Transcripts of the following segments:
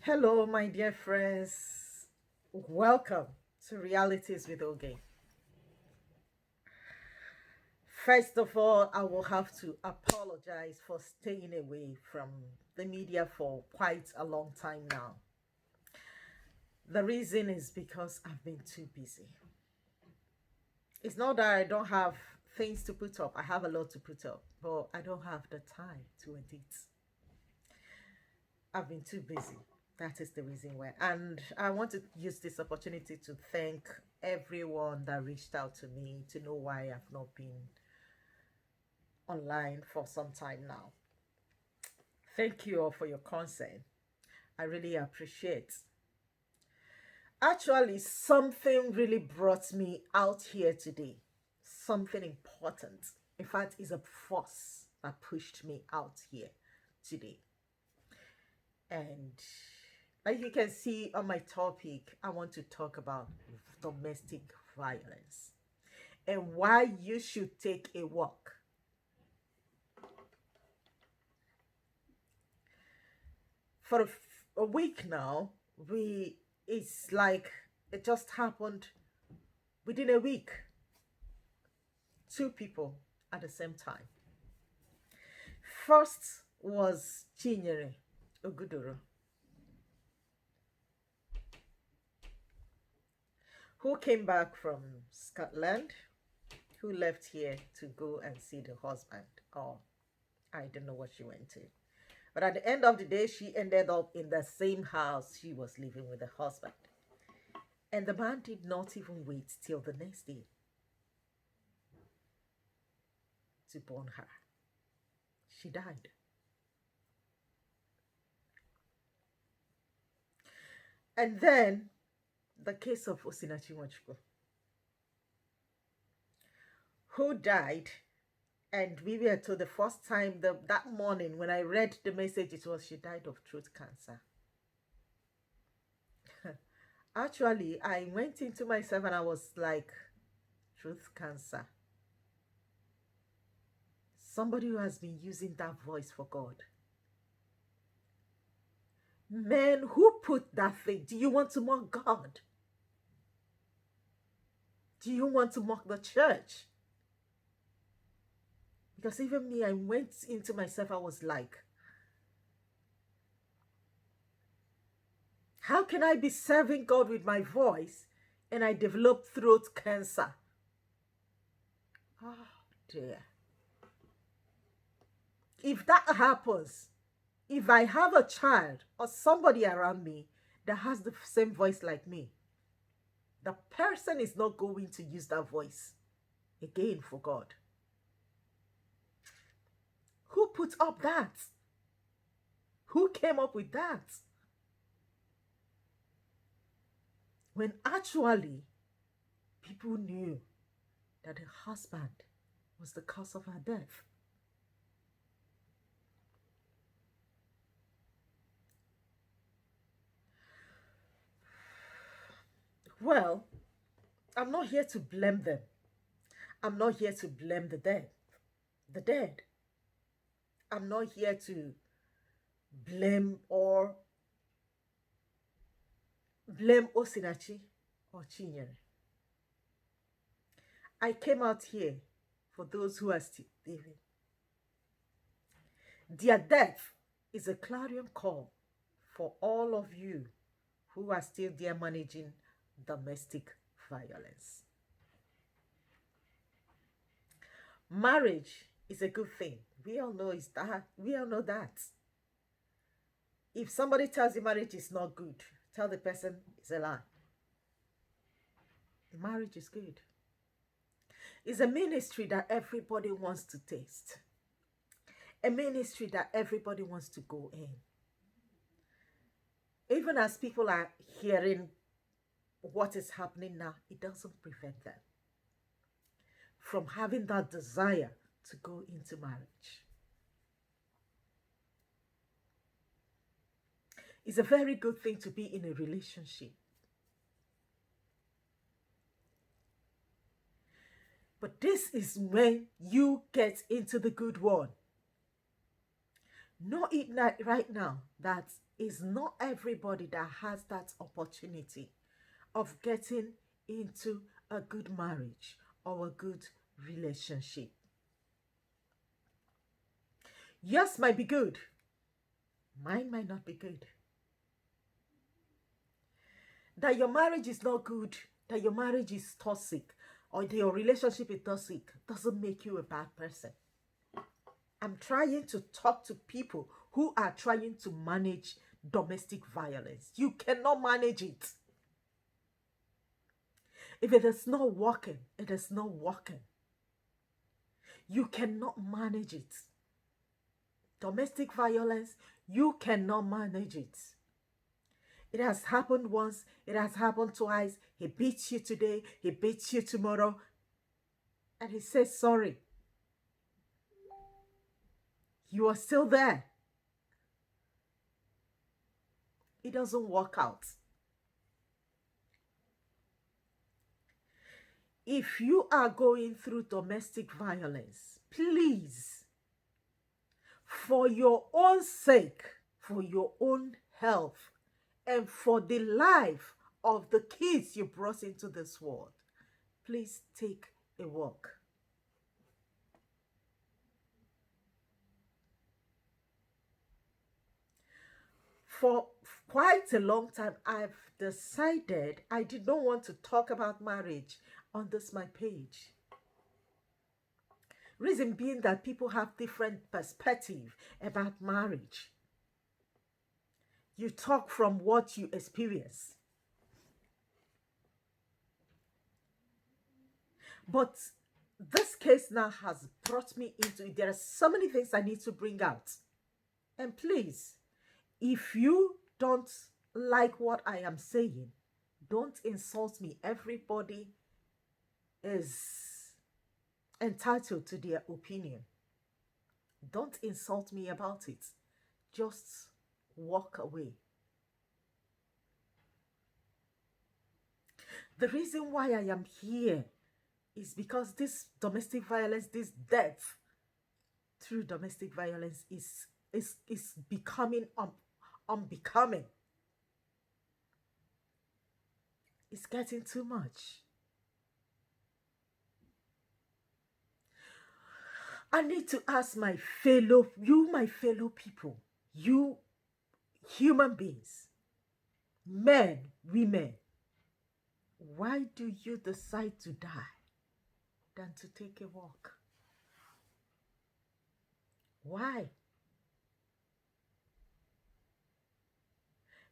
Hello, my dear friends. Welcome to Realities with Oge. First of all, I will have to apologize for staying away from the media for quite a long time now. The reason is because I've been too busy. It's not that I don't have things to put up, I have a lot to put up, but I don't have the time to edit. I've been too busy. That is the reason why. And I want to use this opportunity to thank everyone that reached out to me to know why I've not been online for some time now. Thank you all for your concern. I really appreciate. Actually, something really brought me out here today. Something important. In fact, is a force that pushed me out here today. And like you can see on my topic, I want to talk about domestic violence and why you should take a walk. For a week now, we it's like it just happened within a week. Two people at the same time. First was Chinyere Ogudoro, who came back from Scotland, who left here to go and see the husband. Oh, I don't know what she went to. But at the end of the day, she ended up in the same house she was living with the husband. And the man did not even wait till the next day to burn her. She died. And then the case of Osinachi Nwachukwu, who died. And we were told the first time that morning when I read the message, it was she died of throat cancer. Actually, I went into myself and I was like, throat cancer. Somebody who has been using that voice for God. Man, who put that thing? Do you want to mock God? Do you want to mock the church? Because even me, I went into myself, I was like, how can I be serving God with my voice and I develop throat cancer? Oh dear. If that happens, if I have a child or somebody around me that has the same voice like me, the person is not going to use that voice again for God. Who put up that? Who came up with that? When actually people knew that the husband was the cause of her death. Well, I'm not here to blame them. I'm not here to blame the dead. The dead. I'm not here to blame Osinachi or Chinyere. I came out here for those who are still living. Their death is a clarion call for all of you who are still there managing domestic violence. Marriage is a good thing. We all know is that. We all know that. If somebody tells you marriage is not good, tell the person it's a lie. Marriage is good. It's a ministry that everybody wants to taste. A ministry that everybody wants to go in. Even as people are hearing what is happening now, it doesn't prevent them from having that desire to go into marriage. It's a very good thing to be in a relationship. But this is when you get into the good one. Know it right now that it's not everybody that has that opportunity of getting into a good marriage or a good relationship. Yours might be good, mine might not be good. That your marriage is not good, that your marriage is toxic, or that your relationship is toxic doesn't make you a bad person. I'm trying to talk to people who are trying to manage domestic violence. You cannot manage it. If it is not working, it is not working. You cannot manage it. Domestic violence, you cannot manage it. It has happened once, it has happened twice. He beats you today, he beats you tomorrow, and he says sorry. You are still there. It doesn't work out. If you are going through domestic violence, please, for your own sake, for your own health, and for the life of the kids you brought into this world, please take a walk. For quite a long time, I've decided I did not want to talk about marriage on this my page. Reason being that people have different perspective about marriage. You talk from what you experience. But this case now has brought me into it. There are so many things I need to bring out. And please, if you don't like what I am saying, don't insult me. Everybody is entitled to their opinion. Don't insult me about it. Just walk away. The reason why I am here is because this domestic violence, this death through domestic violence is becoming unbecoming. It's getting too much. I need to ask my fellow people, you human beings, men, women, why do you decide to die than to take a walk? Why?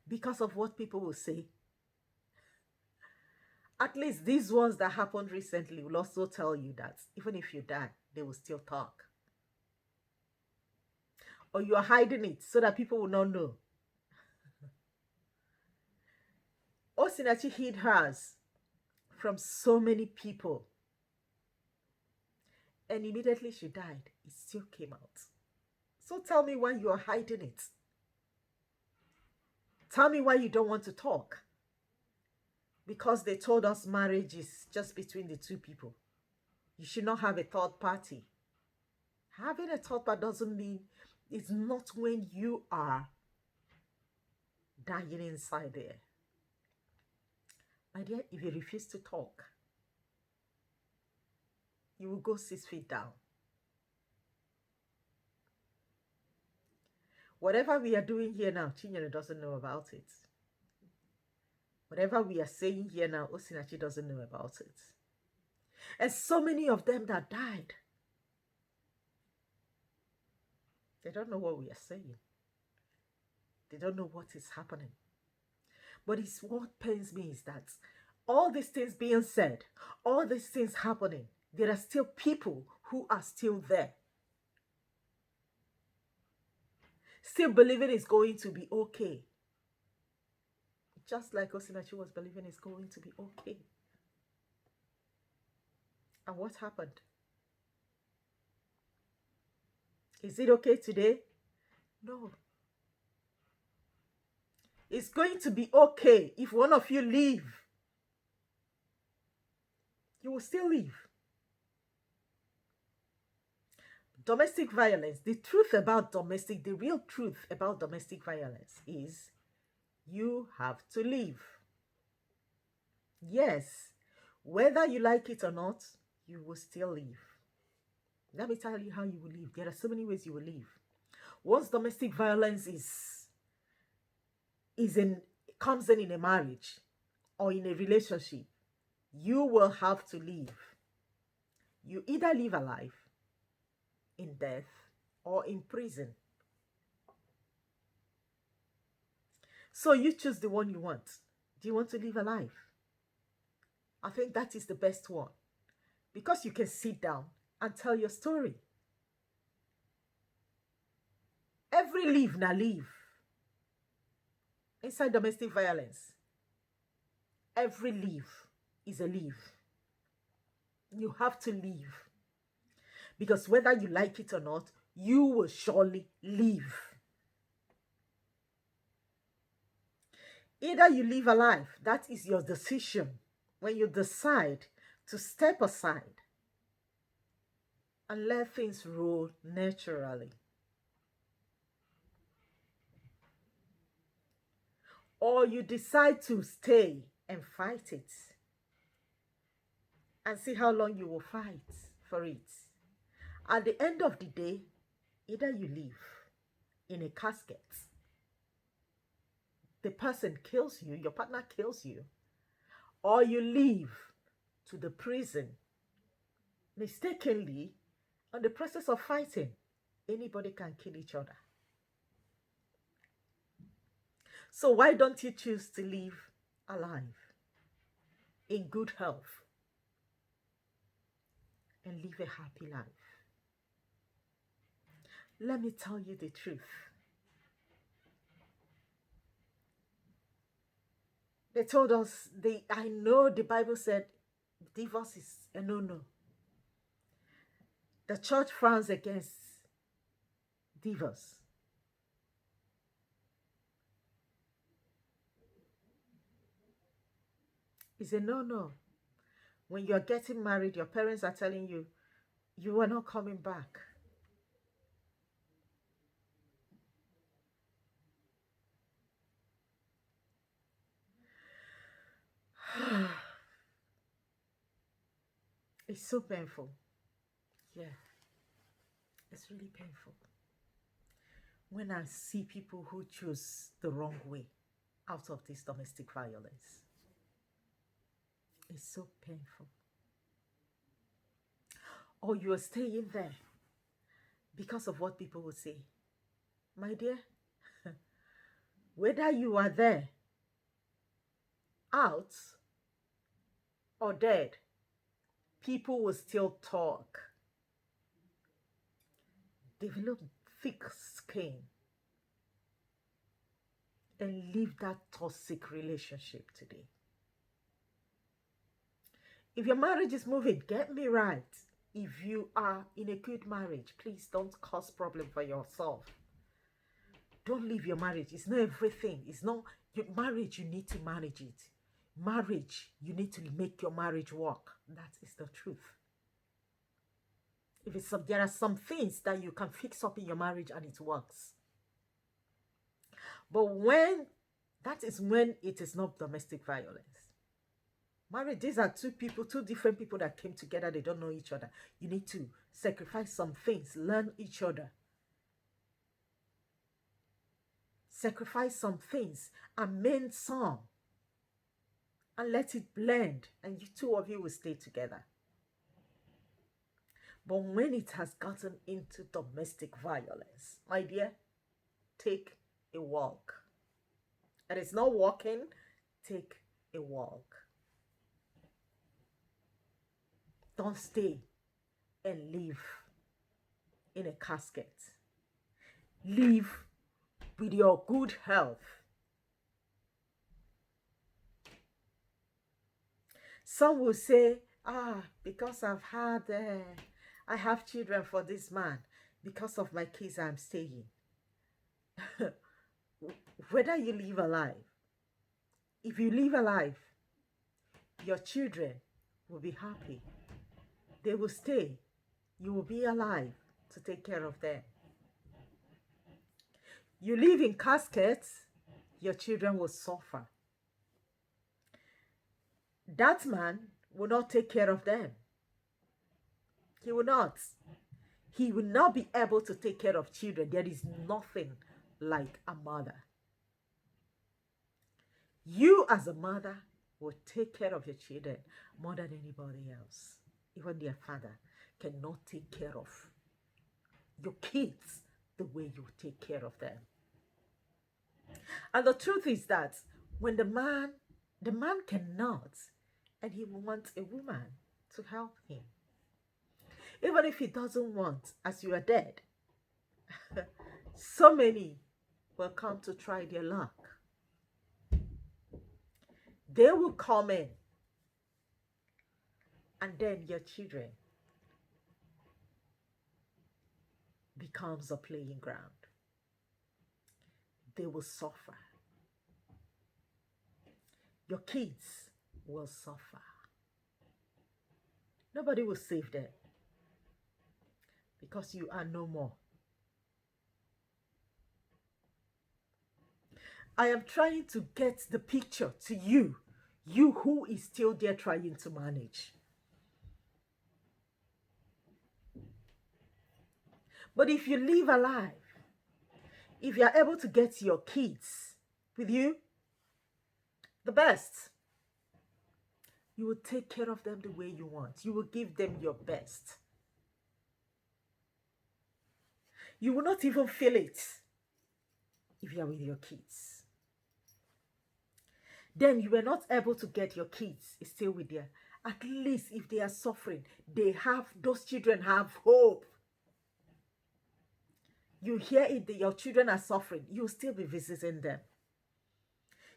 Because of what people will say. At least these ones that happened recently will also tell you that even if you die, they will still talk. Or you are hiding it so that people will not know. Osinachi hid hers from so many people. And immediately she died, it still came out. So tell me why you are hiding it. Tell me why you don't want to talk. Because they told us marriage is just between the two people. You should not have a third party. Having a third party doesn't mean it's not when you are dying inside there. My dear, if you refuse to talk, you will go 6 feet down. Whatever we are doing here now, Chinyere doesn't know about it. Whatever we are saying here now, Osinachi doesn't know about it. And so many of them that died, they don't know what we are saying. They don't know what is happening. But it's what pains me is that all these things being said, all these things happening, there are still people who are still there. Still believing it's going to be okay. Just like Osinachi was believing it's going to be okay. And what happened? Is it okay today? No. It's going to be okay if one of you leave. You will still leave. domestic violence, the truth about the real truth about domestic violence is you have to leave. Yes, whether you like it or not, you will still leave. Let me tell you how you will leave. There are so many ways you will leave. Once domestic violence is in comes in a marriage or in a relationship, you will have to leave. You either live alive, in death, or in prison. So you choose the one you want. Do you want to live alive? I think that is the best one, because you can sit down and tell your story. Every leave na leave. Inside domestic violence, every leave is a leave. You have to leave, because whether you like it or not, you will surely leave. Either you live alive, that is your decision. When you decide to step aside and let things roll naturally, or you decide to stay and fight it and see how long you will fight for it. At the end of the day, either you live in a casket, the person kills you, your partner kills you, or you leave to the prison mistakenly on the process of fighting. Anybody can kill each other. So why don't you choose to live alive, in good health, and live a happy life? Let me tell you the truth. They told us, I know the Bible said divorce is a no-no. The church frowns against divorce. It's a no-no. When you're getting married, your parents are telling you, you are not coming back. It's so painful. Yeah, it's really painful when I see people who choose the wrong way out of this domestic violence. It's so painful. Or you are staying there because of what people will say. My dear, whether you are there, out, or dead, people will still talk. Develop thick skin and leave that toxic relationship today. If your marriage is moving, get me right. If you are in a good marriage, please don't cause problem for yourself. Don't leave your marriage. It's not everything. It's not your marriage. You need to manage it. Marriage, you need to make your marriage work. That is the truth. If it's there are some things that you can fix up in your marriage and it works. But that is when it is not domestic violence. Marriage, these are two different people that came together. They don't know each other. You need to sacrifice some things, learn each other. Sacrifice some things, amend some, and let it blend, and you two of you will stay together. But when it has gotten into domestic violence, my dear, take a walk. And it's not walking, take a walk. Don't stay and live in a casket. Live with your good health. Some will say, because I have children for this man, because of my kids, I'm staying. Whether you live alive, if you live alive, your children will be happy. They will stay. You will be alive. to take care of them. You live in caskets, your children will suffer. That man will not take care of them. He will not. He will not be able to take care of children. There is nothing like a mother. You as a mother will take care of your children more than anybody else. Even their father cannot take care of your kids the way you take care of them. And the truth is that when the man cannot, and he wants a woman to help him. Even if he doesn't want, as you are dead, so many will come to try their luck. They will come in, and then your children becomes a playing ground. They will suffer. Your kids will suffer. Nobody will save them because you are no more. I am trying to get the picture to you who is still there trying to manage. But if you live alive, if you are able to get your kids with you, the best. You will take care of them the way you want. You will give them your best. You will not even feel it if you are with your kids. Then you were not able to get your kids still with them. At least if they are suffering, those children have hope. You hear it that your children are suffering, you will still be visiting them.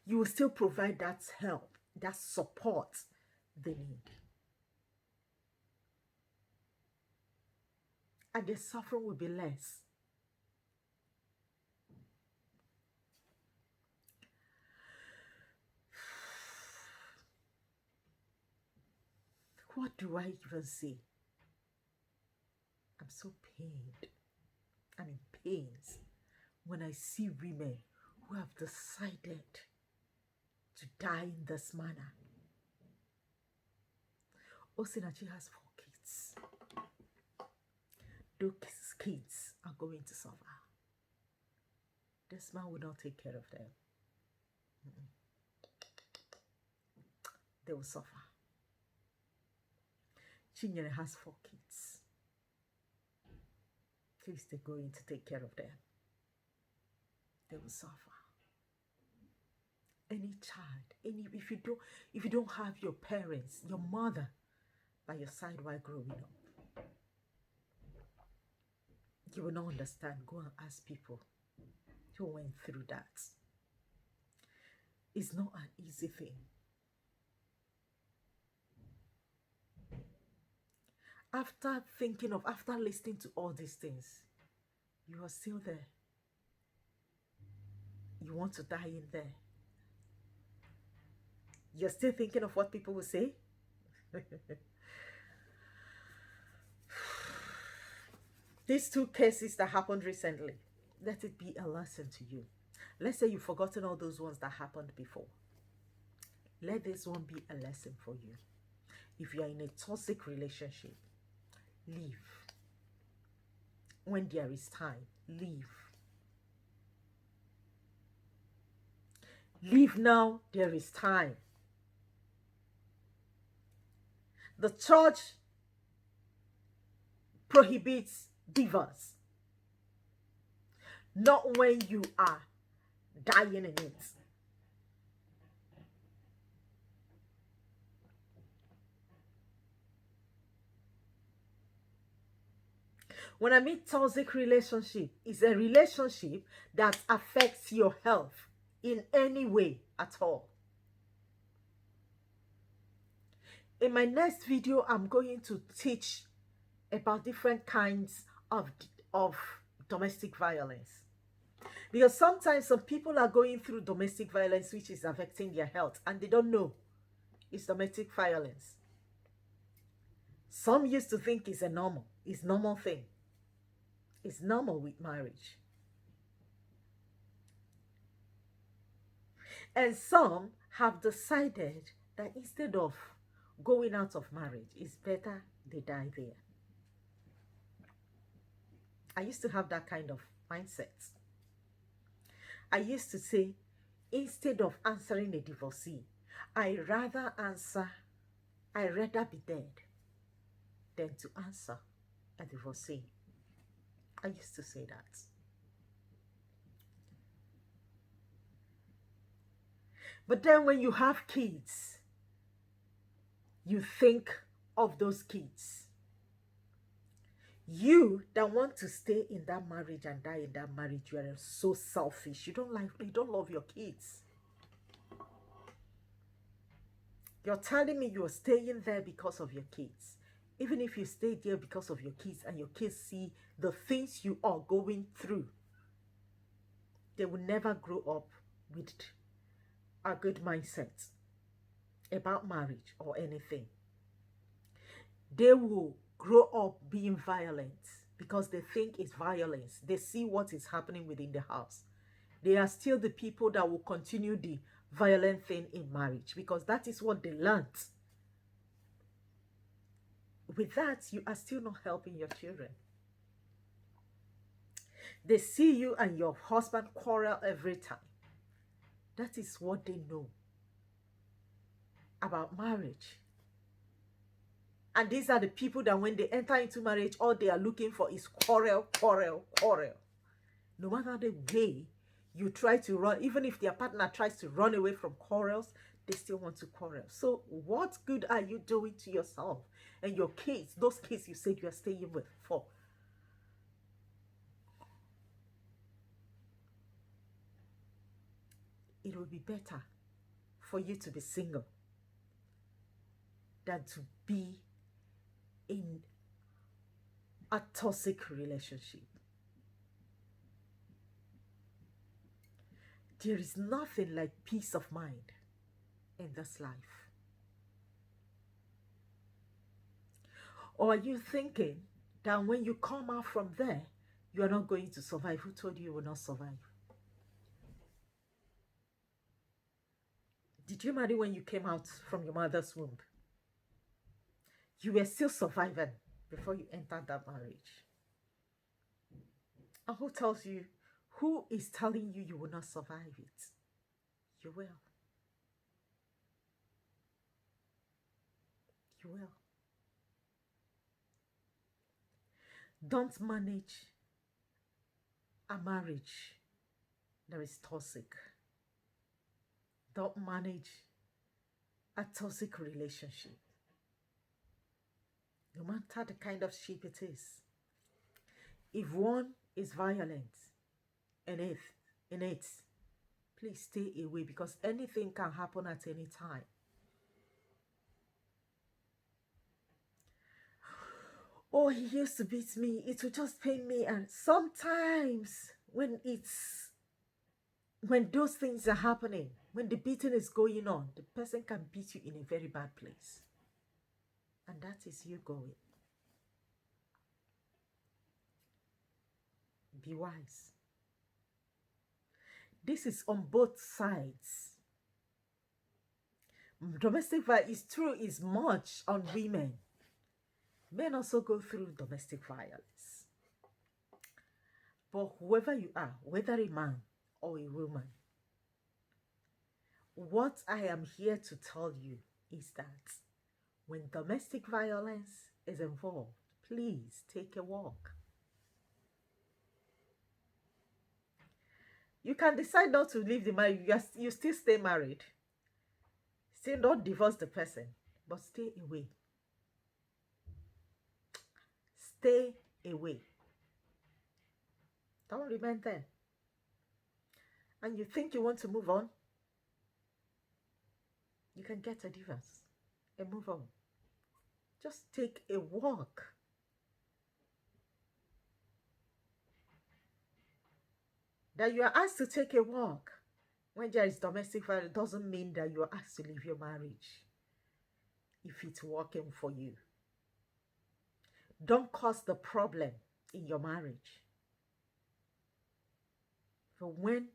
You will still provide that help, that support they need. And the suffering will be less. What do I even say? I'm so pained. I'm in pains when I see women who have decided to die in this manner. Osinachi has 4 kids. Those kids are going to suffer. This man will not take care of them. They will suffer. Chinyere has 4 kids. Please, they're going to take care of them. They will suffer. Any child, if you don't have your parents, your mother by your side while growing up, you will not understand. Go and ask people who went through that. It's not an easy thing. After listening to all these things, you are still there. You want to die in there. You're still thinking of what people will say? These 2 cases that happened recently, let it be a lesson to you. Let's say you've forgotten all those ones that happened before. Let this one be a lesson for you. If you are in a toxic relationship, leave. When there is time, leave. Leave now, there is time. The church prohibits divorce. Not when you are dying in it. When I mean toxic relationship, it's a relationship that affects your health in any way at all. In my next video, I'm going to teach about different kinds of domestic violence. Because sometimes some people are going through domestic violence which is affecting their health and they don't know it's domestic violence. Some used to think it's normal thing. is normal with marriage. And some have decided that instead of going out of marriage, it's better they die there. I used to have that kind of mindset. I used to say, instead of answering a divorcee, I rather be dead than to answer a divorcee. I used to say that. But then when you have kids, you think of those kids. You that want to stay in that marriage and die in that marriage, you are so selfish. You don't love your kids. You're telling me you're staying there because of your kids. Even if you stay there because of your kids and your kids see the things you are going through, they will never grow up with a good mindset about marriage or anything. They will grow up being violent because they think it's violence. They see what is happening within the house. They are still the people that will continue the violent thing in marriage because that is what they learned. With that, you are still not helping your children. They see you and your husband quarrel every time. That is what they know about marriage. And these are the people that when they enter into marriage, all they are looking for is quarrel, quarrel, quarrel. No matter the way you try to run, even if their partner tries to run away from quarrels, they still want to quarrel. So what good are you doing to yourself and your kids, those kids you said you are staying with for? It will be better for you to be single than to be in a toxic relationship. There is nothing like peace of mind in this life. Or are you thinking that when you come out from there, you are not going to survive? Who told you you will not survive? Did you marry when you came out from your mother's womb? You were still surviving before you entered that marriage. And who is telling you you will not survive it? You will. You will. Don't manage a marriage that is toxic. Don't manage a toxic relationship. No matter the kind of ship it is. If one is violent in it, please stay away because anything can happen at any time. Oh, he used to beat me. It would just pain me. And sometimes when those things are happening, when the beating is going on, the person can beat you in a very bad place. And that is you going. Be wise. This is on both sides. Domestic violence is true, is much on women. Men also go through domestic violence. But whoever you are, whether a man or a woman, what I am here to tell you is that when domestic violence is involved, please take a walk. You can decide not to leave the marriage. You still stay married. Still don't divorce the person, but stay away. Stay away. Don't remain there. And you think you want to move on? You can get a divorce and move on. Just take a walk. That you are asked to take a walk when there is domestic violence doesn't mean that you are asked to leave your marriage if it's working for you. Don't cause the problem in your marriage. But when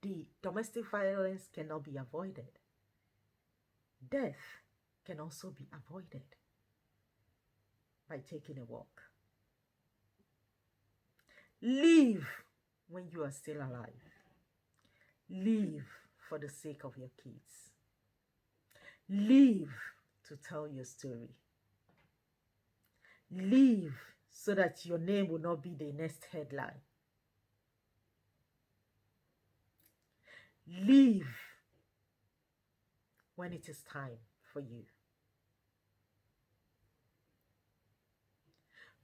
the domestic violence cannot be avoided, death can also be avoided by taking a walk. Live when you are still alive. Live for the sake of your kids. Live to tell your story. Live so that your name will not be the next headline. Live when it is time for you.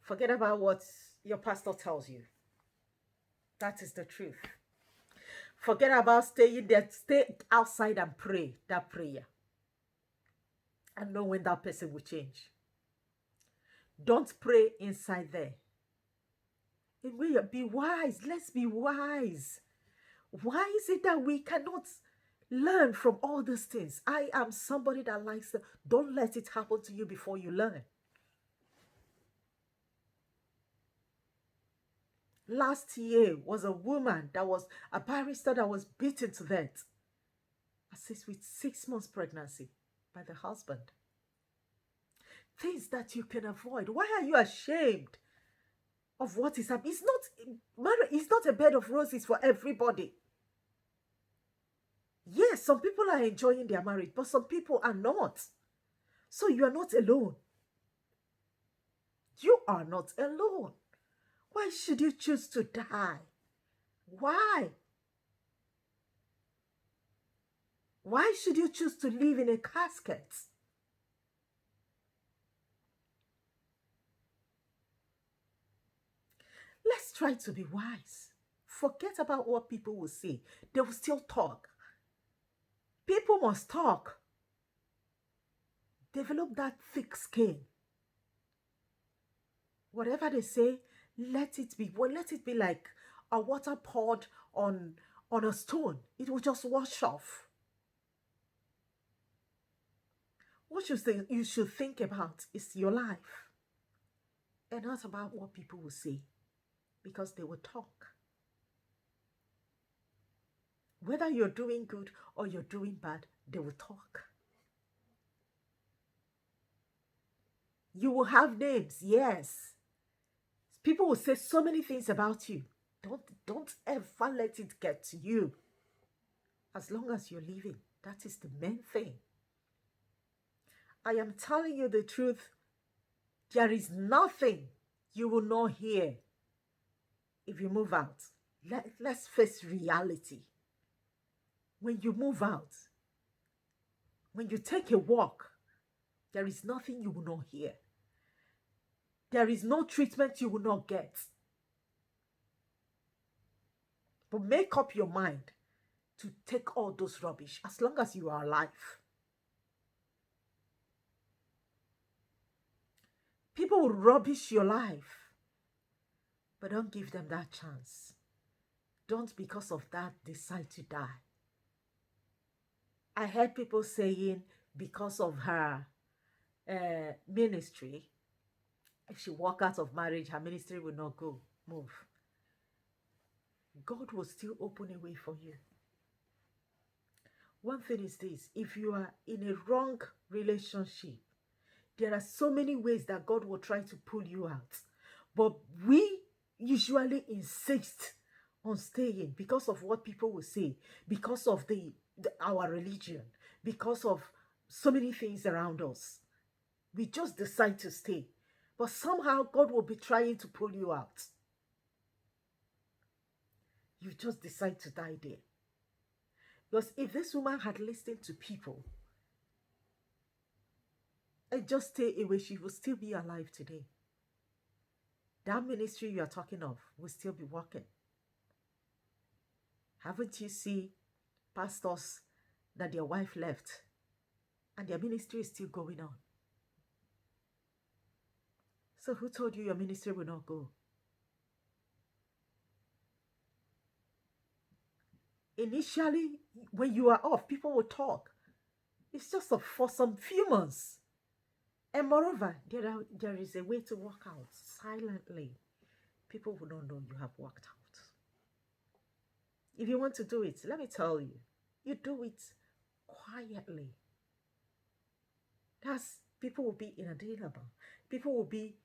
Forget about what your pastor tells you. That is the truth. Forget about staying there. Stay outside and pray that prayer. And know when that person will change. Don't pray inside there. Be wise. Let's be wise. Why is it that we cannot learn from all these things? I am somebody that likes to, don't let it happen to you before you learn. Last year was a woman that was a barrister that was beaten to death. Assist with 6 months pregnancy by the husband. Things that you can avoid. Why are you ashamed of what is happening? It's not a bed of roses for everybody. Yes, some people are enjoying their marriage, but some people are not. So you are not alone. You are not alone. Why should you choose to die? Why? Why should you choose to live in a casket? Let's try to be wise. Forget about what people will say. They will still talk. People must talk. Develop that thick skin. Whatever they say, let it be. Well, let it be like a water poured on a stone. It will just wash off. What you should think about is your life, and not about what people will say, because they will talk. Whether you're doing good or you're doing bad, they will talk. You will have names, yes. People will say so many things about you. Don't ever let it get to you. As long as you're living, that is the main thing. I am telling you the truth. There is nothing you will not hear if you move out. Let's face reality. When you move out, when you take a walk, there is nothing you will not hear. There is no treatment you will not get. But make up your mind to take all those rubbish as long as you are alive. People will rubbish your life, but don't give them that chance. Don't, because of that, decide to die. I heard people saying because of her ministry, if she walk out of marriage, her ministry will not move. God will still open a way for you. One thing is this: if you are in a wrong relationship, there are so many ways that God will try to pull you out. But we usually insist on staying because of what people will say, because of our religion, because of so many things around us. We just decide to stay. But somehow God will be trying to pull you out. You just decide to die there. Because if this woman had listened to people and just stay away, she will still be alive today. That ministry you are talking of will still be working. Haven't you seen pastors that their wife left and their ministry is still going on? So who told you your ministry will not go? Initially, when you are off, people will talk. It's just for some few months. And moreover, there is a way to walk out silently. People will not know you have walked out. If you want to do it, let me tell you, you do it quietly. That's people will be inaudible. People will be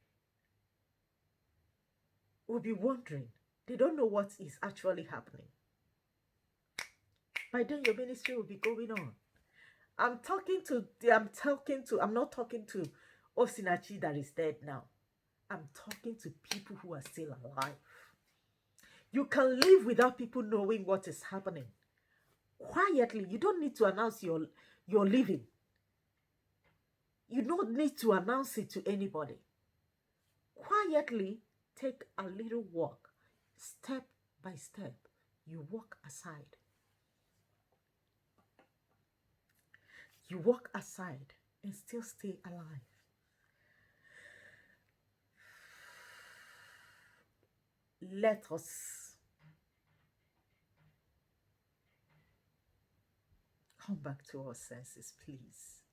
wondering. They don't know what is actually happening. By then your ministry will be going on. I'm not talking to Osinachi that is dead now. I'm talking to people who are still alive. You can live without people knowing what is happening. Quietly, you don't need to announce your living. You don't need to announce it to anybody. Quietly, take a little walk, step by step. You walk aside. You walk aside and still stay alive. Let us come back to our senses, please.